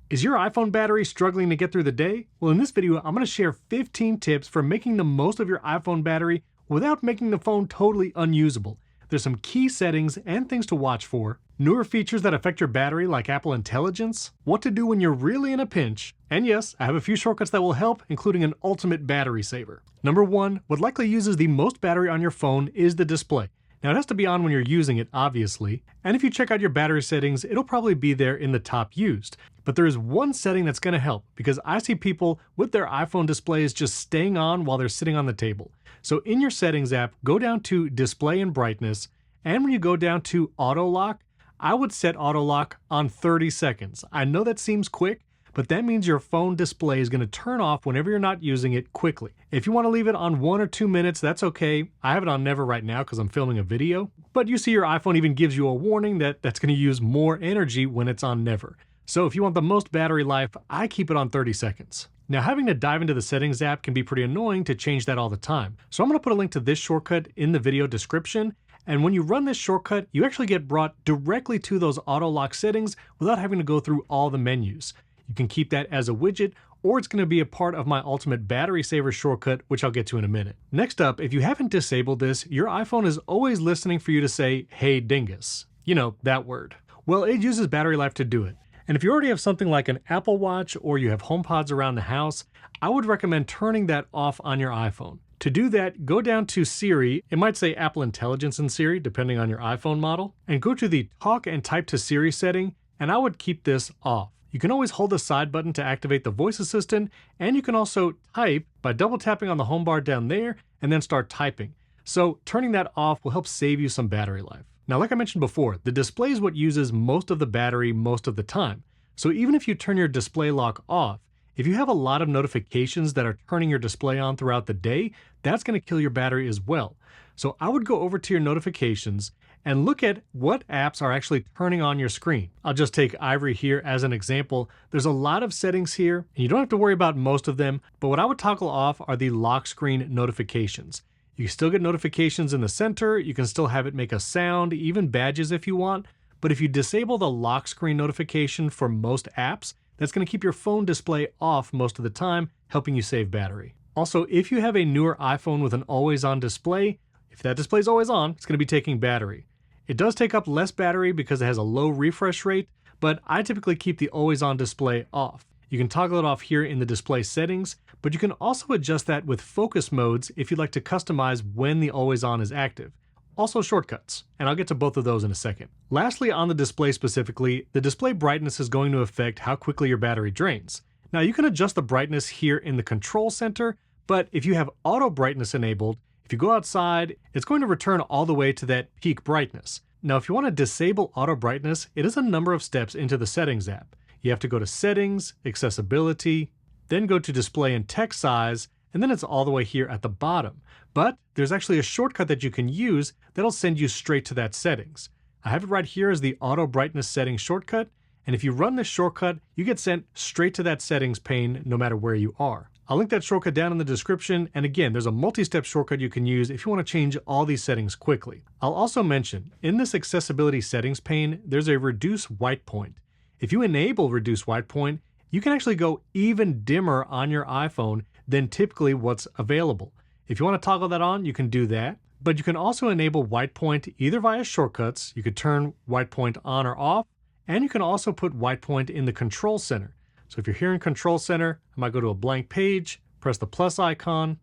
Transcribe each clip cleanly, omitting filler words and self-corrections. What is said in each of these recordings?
Is your iPhone battery struggling to get through the day? Well, in this video, I'm going to share 15 tips for making the most of your iPhone battery without making the phone totally unusable. There's some key settings and things to watch for, newer features that affect your battery like Apple Intelligence, what to do when you're really in a pinch, and yes, I have a few shortcuts that will help, including an ultimate battery saver. Number 1, what likely uses the most battery on your phone is the display. Now it has to be on when you're using it, obviously, and if you check out your battery settings, it'll probably be there in the top used. But there is one setting that's going to help, because I see people with their iPhone displays just staying on while they're sitting on the table. So in your settings app, go down to display and brightness, and when you go down to auto lock, I would set auto lock on 30 seconds. I know that seems quick, but that means your phone display is going to turn off whenever you're not using it quickly. If you want to leave it on 1 or 2 minutes, that's okay. I have it on never right now because I'm filming a video, but you see your iPhone even gives you a warning that that's going to use more energy when it's on never. So if you want the most battery life, I keep it on 30 seconds. Now having to dive into the settings app can be pretty annoying to change that all the time. So I'm going to put a link to this shortcut in the video description. And when you run this shortcut, you actually get brought directly to those auto lock settings without having to go through all the menus. You can keep that as a widget, or it's going to be a part of my ultimate battery saver shortcut, which I'll get to in a minute. Next up, if you haven't disabled this, your iPhone is always listening for you to say, "Hey Dingus." You know, that word. Well, it uses battery life to do it. And if you already have something like an Apple Watch or you have HomePods around the house, I would recommend turning that off on your iPhone. To do that, go down to Siri, it might say Apple Intelligence in Siri, depending on your iPhone model, and go to the Talk and Type to Siri setting, and I would keep this off. You can always hold the side button to activate the voice assistant, and you can also type by double tapping on the home bar down there and then start typing. So turning that off will help save you some battery life. Now, like I mentioned before, the display is what uses most of the battery most of the time. So even if you turn your display lock off, if you have a lot of notifications that are turning your display on throughout the day, that's going to kill your battery as well. So I would go over to your notifications and look at what apps are actually turning on your screen. I'll just take Ivory here as an example. There's a lot of settings here, and you don't have to worry about most of them, but what I would toggle off are the lock screen notifications. You can still get notifications in the center, you can still have it make a sound, even badges if you want, but if you disable the lock screen notification for most apps, that's going to keep your phone display off most of the time, helping you save battery. Also, if you have a newer iPhone with an always-on display, if that display is always on, it's going to be taking battery. It does take up less battery because it has a low refresh rate, but I typically keep the always-on display off. You can toggle it off here in the display settings, but you can also adjust that with focus modes if you'd like to customize when the always-on is active. Also shortcuts, and I'll get to both of those in a second. Lastly, on the display specifically, the display brightness is going to affect how quickly your battery drains. Now you can adjust the brightness here in the control center, but if you have auto brightness enabled, if you go outside, it's going to return all the way to that peak brightness. Now if you want to disable auto brightness, it is a number of steps into the settings app. You have to go to Settings, Accessibility, then go to Display and Text Size, and then it's all the way here at the bottom. But there's actually a shortcut that you can use that'll send you straight to that settings. I have it right here as the Auto Brightness Settings shortcut, and if you run this shortcut, you get sent straight to that settings pane no matter where you are. I'll link that shortcut down in the description, and again, there's a multi-step shortcut you can use if you want to change all these settings quickly. I'll also mention, in this Accessibility Settings pane, there's a Reduce White Point. If you enable Reduce White Point, you can actually go even dimmer on your iPhone than typically what's available. If you want to toggle that on, you can do that, but you can also enable white point either via shortcuts. You could turn white point on or off, and you can also put white point in the control center. So if you're here in control center, I might go to a blank page, press the plus icon,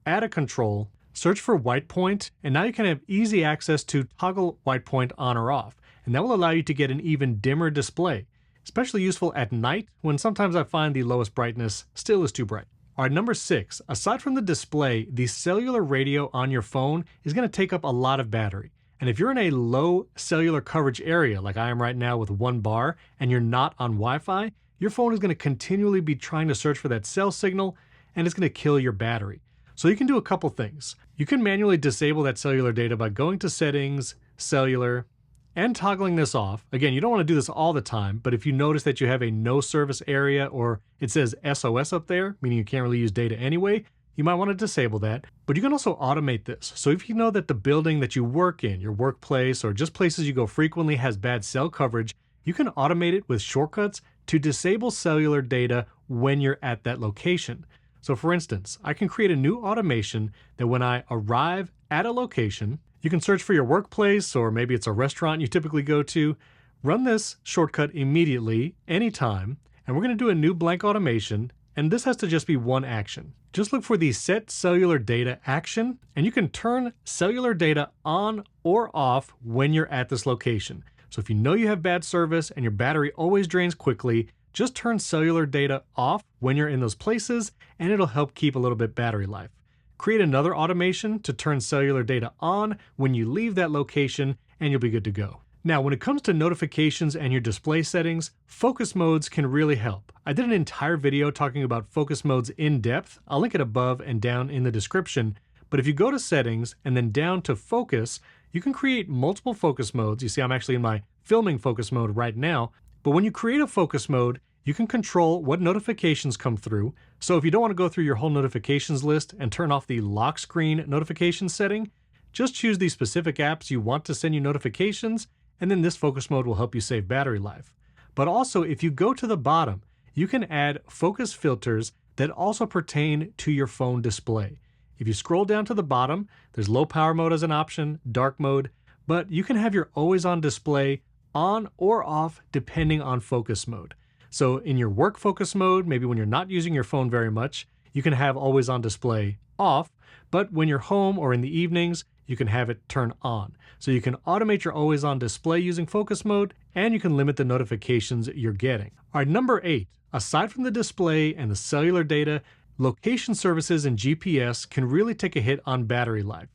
add a control, search for white point, and now you can have easy access to toggle white point on or off, and that will allow you to get an even dimmer display. Especially useful at night when sometimes I find the lowest brightness still is too bright. All right, number 6, aside from the display, the cellular radio on your phone is going to take up a lot of battery. And if you're in a low cellular coverage area, like I am right now with 1 bar, and you're not on Wi-Fi, your phone is going to continually be trying to search for that cell signal, and it's going to kill your battery. So you can do a couple things. You can manually disable that cellular data by going to Settings, Cellular, and toggling this off. Again, you don't want to do this all the time, but if you notice that you have a no service area or it says SOS up there, meaning you can't really use data anyway, you might want to disable that. But you can also automate this. So if you know that the building that you work in, your workplace, or just places you go frequently has bad cell coverage, you can automate it with shortcuts to disable cellular data when you're at that location. So for instance, I can create a new automation that when I arrive at a location, you can search for your workplace, or maybe it's a restaurant you typically go to, run this shortcut immediately, anytime, and we're going to do a new blank automation, and this has to just be one action. Just look for the Set Cellular Data action, and you can turn cellular data on or off when you're at this location. So if you know you have bad service and your battery always drains quickly, just turn cellular data off when you're in those places, and it'll help keep a little bit battery life. Create another automation to turn cellular data on when you leave that location, and you'll be good to go. Now, when it comes to notifications and your display settings, focus modes can really help. I did an entire video talking about focus modes in depth. I'll link it above and down in the description. But if you go to settings and then down to focus, you can create multiple focus modes. You see, I'm actually in my filming focus mode right now. But when you create a focus mode, you can control what notifications come through. So if you don't want to go through your whole notifications list and turn off the lock screen notification setting, just choose the specific apps you want to send you notifications, and then this focus mode will help you save battery life. But also, if you go to the bottom, you can add focus filters that also pertain to your phone display. If you scroll down to the bottom, there's low power mode as an option, dark mode, but you can have your always on display on or off depending on focus mode. So in your work focus mode, maybe when you're not using your phone very much, you can have always on display off, but when you're home or in the evenings, you can have it turn on. So you can automate your always on display using focus mode, and you can limit the notifications you're getting. All right, number 8, aside from the display and the cellular data, location services and GPS can really take a hit on battery life.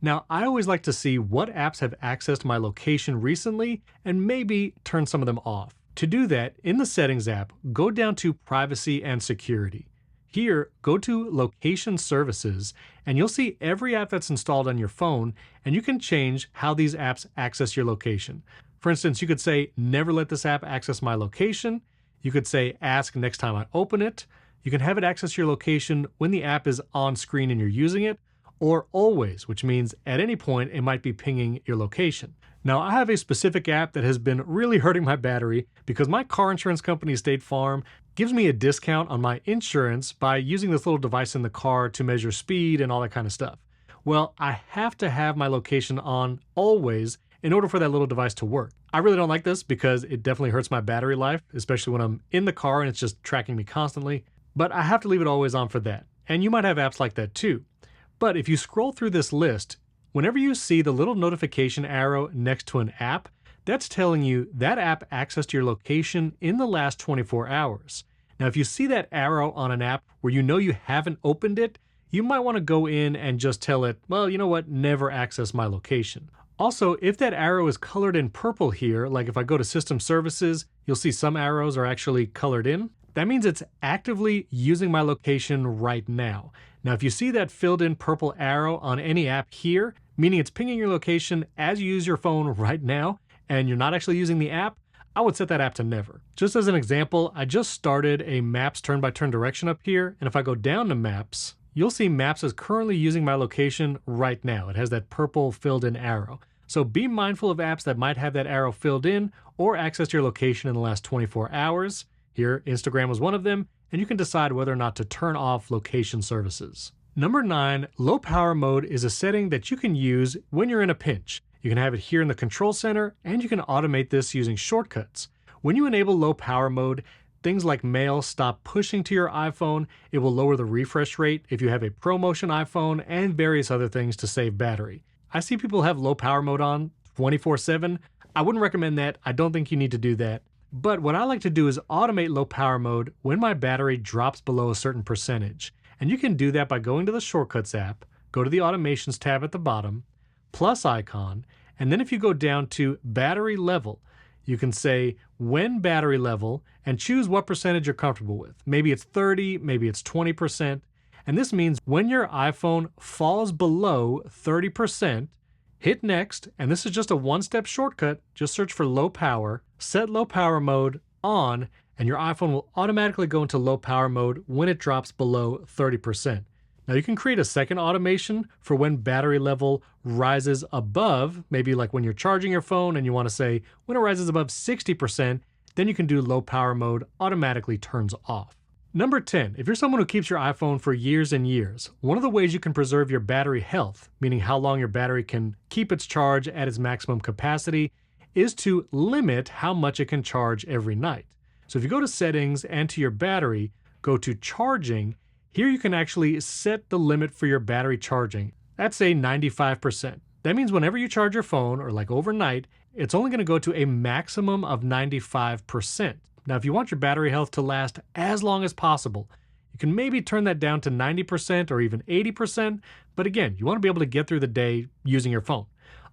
Now, I always like to see what apps have accessed my location recently and maybe turn some of them off. To do that, in the Settings app, go down to Privacy and Security. Here, go to Location Services, and you'll see every app that's installed on your phone, and you can change how these apps access your location. For instance, you could say, never let this app access my location. You could say, ask next time I open it. You can have it access your location when the app is on screen and you're using it, or always, which means at any point it might be pinging your location. Now, I have a specific app that has been really hurting my battery because my car insurance company, State Farm, gives me a discount on my insurance by using this little device in the car to measure speed and all that kind of stuff. Well, I have to have my location on always in order for that little device to work. I really don't like this because it definitely hurts my battery life, especially when I'm in the car and it's just tracking me constantly. But I have to leave it always on for that. And you might have apps like that too. But if you scroll through this list, whenever you see the little notification arrow next to an app, that's telling you that app accessed your location in the last 24 hours. Now, if you see that arrow on an app where you know you haven't opened it, you might want to go in and just tell it, well, you know what, never access my location. Also, if that arrow is colored in purple here, like if I go to System Services, you'll see some arrows are actually colored in. That means it's actively using my location right now. Now, if you see that filled in purple arrow on any app here, meaning it's pinging your location as you use your phone right now, and you're not actually using the app, I would set that app to never. Just as an example, I just started a Maps turn-by-turn direction up here, and if I go down to Maps, you'll see Maps is currently using my location right now. It has that purple filled in arrow. So be mindful of apps that might have that arrow filled in or access your location in the last 24 hours. Here, Instagram was one of them, and you can decide whether or not to turn off location services. Number 9, low power mode is a setting that you can use when you're in a pinch. You can have it here in the control center, and you can automate this using shortcuts. When you enable low power mode, things like mail stop pushing to your iPhone, it will lower the refresh rate if you have a ProMotion iPhone, and various other things to save battery. I see people have low power mode on 24/7. I wouldn't recommend that. I don't think you need to do that. But what I like to do is automate low power mode when my battery drops below a certain percentage. And you can do that by going to the Shortcuts app, go to the Automations tab at the bottom, plus icon, and then if you go down to battery level, you can say when battery level and choose what percentage you're comfortable with. Maybe it's 30, maybe it's 20%. And this means when your iPhone falls below 30%, hit next, and this is just a one-step shortcut. Just search for low power, set low power mode on, and your iPhone will automatically go into low power mode when it drops below 30%. Now you can create a second automation for when battery level rises above, maybe like when you're charging your phone and you want to say when it rises above 60%, then you can do low power mode automatically turns off. Number 10, if you're someone who keeps your iPhone for years and years, one of the ways you can preserve your battery health, meaning how long your battery can keep its charge at its maximum capacity, is to limit how much it can charge every night. So if you go to settings and to your battery, go to charging, here you can actually set the limit for your battery charging. That's say 95%. That means whenever you charge your phone, or like overnight, it's only going to go to a maximum of 95%. Now, if you want your battery health to last as long as possible, you can maybe turn that down to 90% or even 80%, but again, you want to be able to get through the day using your phone.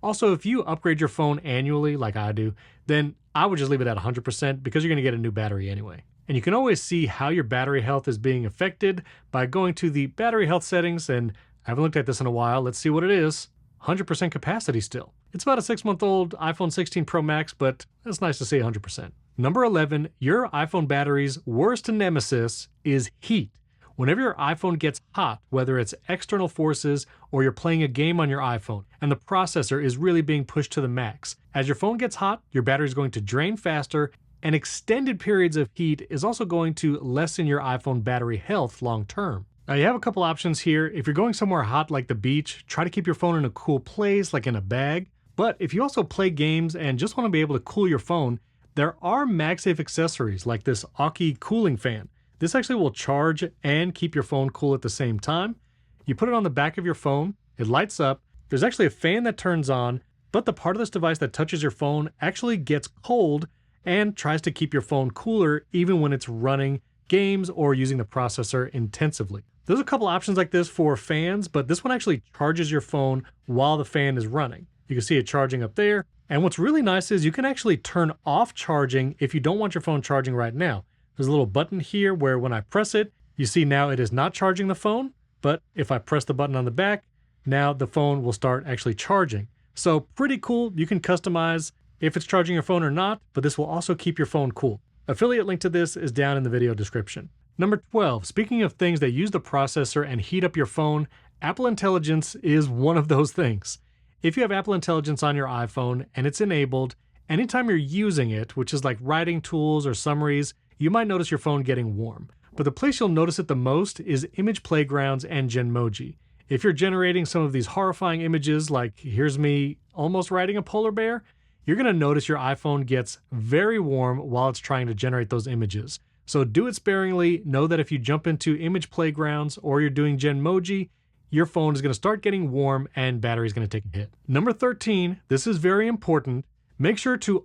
Also, if you upgrade your phone annually, like I do, then I would just leave it at 100% because you're going to get a new battery anyway. And you can always see how your battery health is being affected by going to the battery health settings, and I haven't looked at this in a while. Let's see what it is. 100% capacity still. It's about a 6-month-old iPhone 16 Pro Max, but it's nice to see 100%. Number 11, your iPhone battery's worst nemesis is heat. Whenever your iPhone gets hot, whether it's external forces or you're playing a game on your iPhone and the processor is really being pushed to the max, as your phone gets hot, your battery is going to drain faster, and extended periods of heat is also going to lessen your iPhone battery health long term. Now you have a couple options here. If you're going somewhere hot like the beach, try to keep your phone in a cool place like in a bag. But if you also play games and just want to be able to cool your phone, there are MagSafe accessories like this Aukey cooling fan. This actually will charge and keep your phone cool at the same time. You put it on the back of your phone, it lights up. There's actually a fan that turns on, but the part of this device that touches your phone actually gets cold and tries to keep your phone cooler even when it's running games or using the processor intensively. There's a couple options like this for fans, but this one actually charges your phone while the fan is running. You can see it charging up there. And what's really nice is you can actually turn off charging if you don't want your phone charging right now. There's a little button here where when I press it, you see now it is not charging the phone, but if I press the button on the back, now the phone will start actually charging. So pretty cool. You can customize if it's charging your phone or not, but this will also keep your phone cool. Affiliate link to this is down in the video description. Number 12, speaking of things that use the processor and heat up your phone, Apple Intelligence is one of those things. If you have Apple Intelligence on your iPhone and it's enabled, anytime you're using it, which is like writing tools or summaries, you might notice your phone getting warm. But the place you'll notice it the most is image playgrounds and Genmoji. If you're generating some of these horrifying images, like here's me almost riding a polar bear, you're going to notice your iPhone gets very warm while it's trying to generate those images. So do it sparingly. Know that if you jump into image playgrounds or you're doing Genmoji, your phone is going to start getting warm and battery is going to take a hit. Number 13, this is very important. Make sure to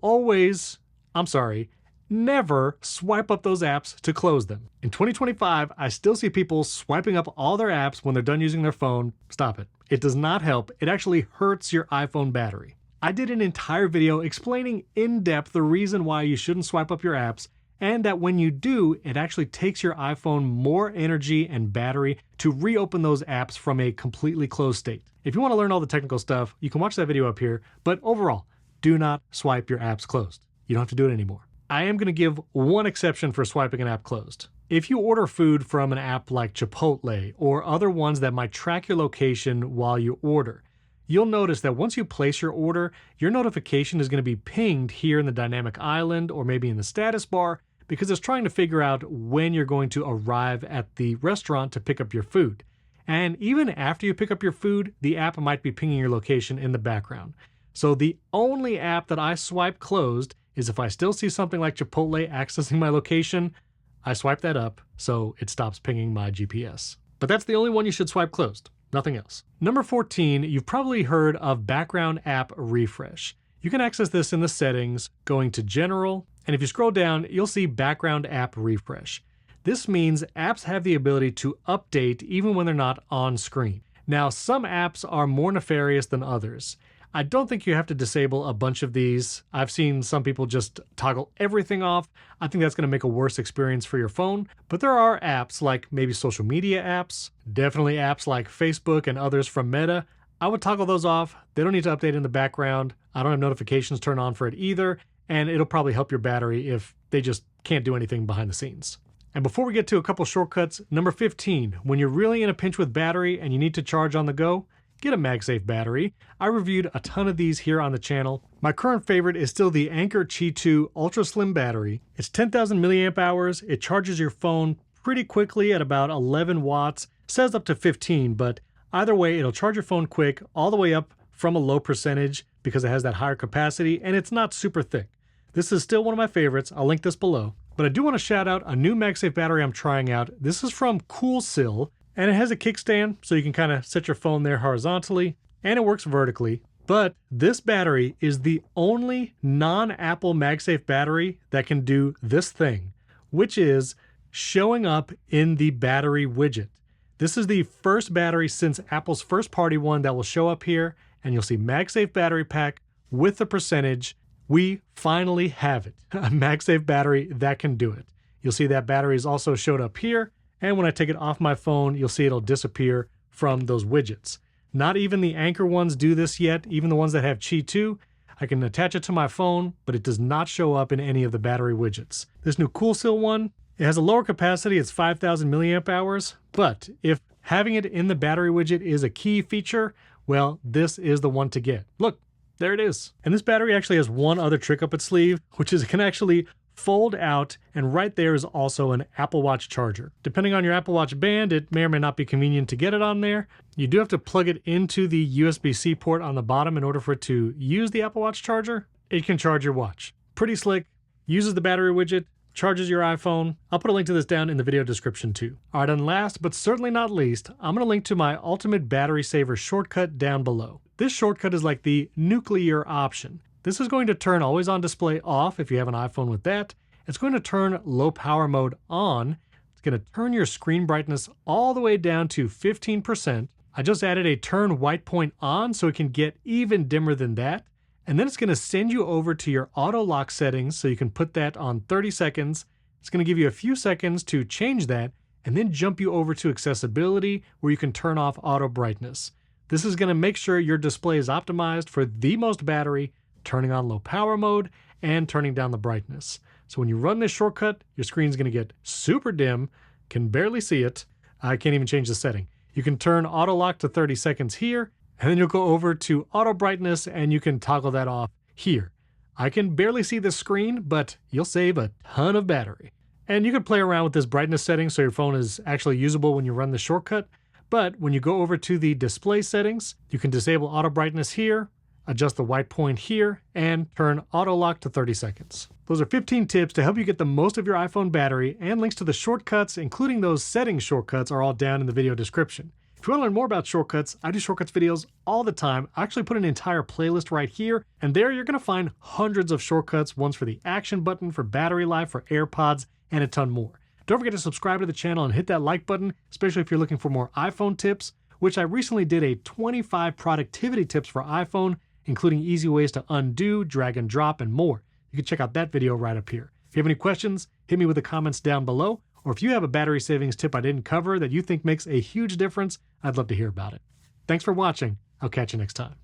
never swipe up those apps to close them. In 2025, I still see people swiping up all their apps when they're done using their phone. Stop it. It does not help. It actually hurts your iPhone battery. I did an entire video explaining in depth the reason why you shouldn't swipe up your apps, and that when you do, it actually takes your iPhone more energy and battery to reopen those apps from a completely closed state. If you want to learn all the technical stuff, you can watch that video up here, but overall, do not swipe your apps closed. You don't have to do it anymore. I am going to give one exception for swiping an app closed. If you order food from an app like Chipotle or other ones that might track your location while you order, you'll notice that once you place your order, your notification is going to be pinged here in the dynamic island or maybe in the status bar because it's trying to figure out when you're going to arrive at the restaurant to pick up your food. And even after you pick up your food, the app might be pinging your location in the background. So the only app that I swipe closed is if I still see something like Chipotle accessing my location, I swipe that up so it stops pinging my GPS. But that's the only one you should swipe closed. Nothing else. Number 14, you've probably heard of background app refresh. You can access this in the settings, going to General, and if you scroll down, you'll see background app refresh. This means apps have the ability to update even when they're not on screen. Now, some apps are more nefarious than others. I don't think you have to disable a bunch of these. I've seen some people just toggle everything off. I think that's going to make a worse experience for your phone. But there are apps like maybe social media apps, definitely apps like Facebook and others from Meta. I would toggle those off. They don't need to update in the background. I don't have notifications turned on for it either. And it'll probably help your battery if they just can't do anything behind the scenes. And before we get to a couple shortcuts, number 15, when you're really in a pinch with battery and you need to charge on the go, get a MagSafe battery. I reviewed a ton of these here on the channel. My current favorite is still the Anker Qi 2 Ultraslim battery. It's 10,000 milliamp hours. It charges your phone pretty quickly at about 11 watts. It says up to 15, but either way, it'll charge your phone quick all the way up from a low percentage because it has that higher capacity, and it's not super thick. This is still one of my favorites. I'll link this below. But I do want to shout out a new MagSafe battery I'm trying out. This is from Kuxiu, and it has a kickstand, so you can kind of set your phone there horizontally, and it works vertically. But this battery is the only non-Apple MagSafe battery that can do this thing, which is showing up in the battery widget. This is the first battery since Apple's first party one that will show up here, and you'll see MagSafe battery pack with the percentage. We finally have it, a MagSafe battery that can do it. You'll see that battery is also showed up here, and when I take it off my phone, you'll see it'll disappear from those widgets. Not even the Anker ones do this yet, even the ones that have Qi 2. I can attach it to my phone, but it does not show up in any of the battery widgets. This new Kuxiu one, it has a lower capacity, it's 5,000 milliamp hours, but if having it in the battery widget is a key feature, well, this is the one to get. Look, there it is. And this battery actually has one other trick up its sleeve, which is it can actually fold out, and right there is also an Apple Watch charger. Depending on your Apple Watch band, it may or may not be convenient to get it on there. You do have to plug it into the USB-C port on the bottom in order for it to use the Apple Watch charger. It can charge your watch. Pretty slick, uses the battery widget, charges your iPhone. I'll put a link to this down in the video description too. All right, and last but certainly not least, I'm gonna link to my ultimate battery saver shortcut down below. This shortcut is like the nuclear option. This is going to turn always on display off if you have an iPhone with that. It's going to turn low power mode on. It's going to turn your screen brightness all the way down to 15%. I just added a turn white point on so it can get even dimmer than that. And then it's going to send you over to your auto lock settings so you can put that on 30 seconds. It's going to give you a few seconds to change that and then jump you over to accessibility where you can turn off auto brightness. This is going to make sure your display is optimized for the most battery, turning on low power mode, and turning down the brightness. So when you run this shortcut, your screen's gonna get super dim, can barely see it. I can't even change the setting. You can turn auto lock to 30 seconds here, and then you'll go over to auto brightness and you can toggle that off here. I can barely see the screen, but you'll save a ton of battery. And you can play around with this brightness setting so your phone is actually usable when you run the shortcut. But when you go over to the display settings, you can disable auto brightness here, adjust the white point here, and turn auto lock to 30 seconds. Those are 15 tips to help you get the most of your iPhone battery, and links to the shortcuts, including those settings shortcuts, are all down in the video description. If you want to learn more about shortcuts, I do shortcuts videos all the time. I actually put an entire playlist right here, and there you're going to find hundreds of shortcuts, ones for the action button, for battery life, for AirPods, and a ton more. Don't forget to subscribe to the channel and hit that like button, especially if you're looking for more iPhone tips, which I recently did a 25 productivity tips for iPhone, including easy ways to undo, drag and drop, and more. You can check out that video right up here. If you have any questions, hit me with the comments down below, or if you have a battery savings tip I didn't cover that you think makes a huge difference, I'd love to hear about it. Thanks for watching. I'll catch you next time.